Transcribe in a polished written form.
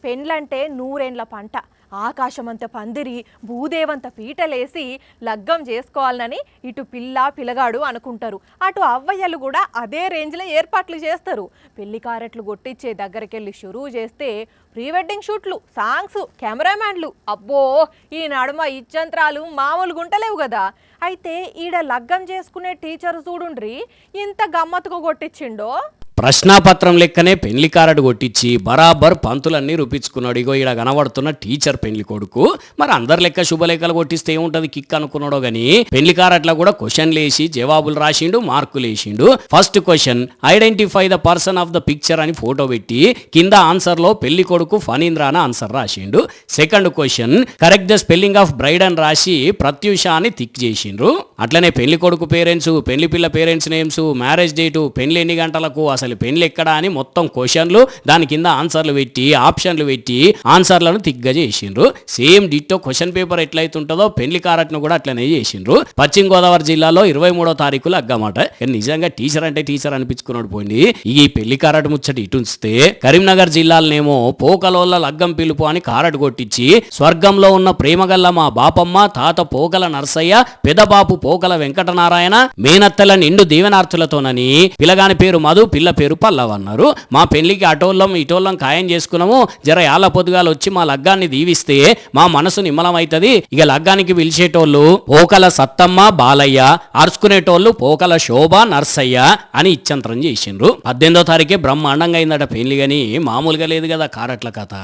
పెండ్లంటే నూరేండ్ల పంట. ఆకాశమంత పందిరి భూదేవంత పీటలేసి లగ్గం చేసుకోవాలని ఇటు పిల్ల పిల్లగాడు అనుకుంటారు. అటు అవ్వయ్యలు కూడా అదే రేంజ్లో ఏర్పాట్లు చేస్తారు. పెళ్లి కారెట్లు కొట్టించే దగ్గరికెళ్ళి షురువు చేస్తే ప్రీ వెడ్డింగ్ షూట్లు, సాంగ్స్, కెమెరామ్యాన్లు, అబ్బో ఈ నడుమ ఇచ్చంత్రాలు మామూలుగా ఉంటలేవు కదా. అయితే ఈడ లగ్గం చేసుకునే టీచర్ చూడుండ్రి ఇంత గమ్మత్తుగా కొట్టించిండో. ప్రశ్నాపత్రం లెక్కనే పెళ్లి కారడు కొట్టించి బరాబర్ పంతులన్నీ రూపించుకున్నాడు. ఇగో ఈడ కనబడుతున్న టీచర్ పెళ్లి కొడుకు. మరి అందరి లెక్క శుభలేఖలు కొట్టిస్తే ఏముంటది కిక్ అనుకున్నాడో గానీ పెళ్లి కారట్లా కూడా క్వశ్చన్లు వేసి జవాబులు రాసిండు, మార్కులు వేసిండు. First question identify the person of the picture అని ఫోటో పెట్టి కింద ఆన్సర్ లో పెళ్లి కొడుకు ఫణీంద్ర అని ఆన్సర్ రాసిండు. Second question correct the spelling of braid అని రాసి ప్రత్యూష అని టిక్ చేసిండ్రు. అట్లనే పెళ్లి కొడుకు పేరెంట్స్, పెళ్లి పిల్ల పేరెంట్స్ నేమ్స్, మ్యారేజ్ డేటు, పెళ్లి ఎన్ని గంటలకు, అసలు పెళ్లి ఎక్కడ అని మొత్తం క్వశ్చన్లు, దాని కింద ఆన్సర్లు పెట్టి ఆప్షన్లు పెట్టి ఆన్సర్లను తిగ్గ చేసిండ్రు. సేమ్ డిట్టో క్వశ్చన్ పేపర్ ఎట్లయితుంటుందో పెళ్లి కారట్ను కూడా అట్లనే చేసిండ్రు. పశ్చిమ గోదావరి జిల్లాలో 23వ తారీఖు లగ్గమాట. నిజంగా టీచర్ అంటే టీచర్ అనిపించుకున్నాడు పోయింది. ఈ పెళ్లి కారట్ ముచ్చటి ఇటుంచితే కరీంనగర్ జిల్లాలనేమో పోకలోళ్ళ లగ్గం పిలుపు అని కారట్ కొట్టించి స్వర్గంలో ఉన్న ప్రేమగల్ల మా బాపమ్మ, తాత పోకల నర్సయ్య, పెదబాపు పోకల వెంకటనారాయణ, మేనత్తల నిండు దీవెనార్థులతోనని పిల్లగాని పేరు మధు, పిల్ల పేరు పల్లవ్ అన్నారు. మా పెళ్లికి అటోళ్ళం ఇటోళ్ళం ఖాయం చేసుకున్నాము, జర యాళ్ళ పొద్దుగాలు వచ్చి మా లగ్గాన్ని దీవిస్తే మా మనసు నిమ్మలమైతుంది. ఇక లగ్గానికి పిలిచేటోళ్ళు పోకల సత్తమ్మ, బాలయ్య, అరుచుకునేటోళ్ళు పోకల శోభ, నర్సయ్య అని ఇచ్చంతరం చేసిండ్రు. 18వ తారీఖే బ్రహ్మాండంగా అయిందట పెళ్లి, గాని మామూలుగా లేదు కదా కారట్ల కథ.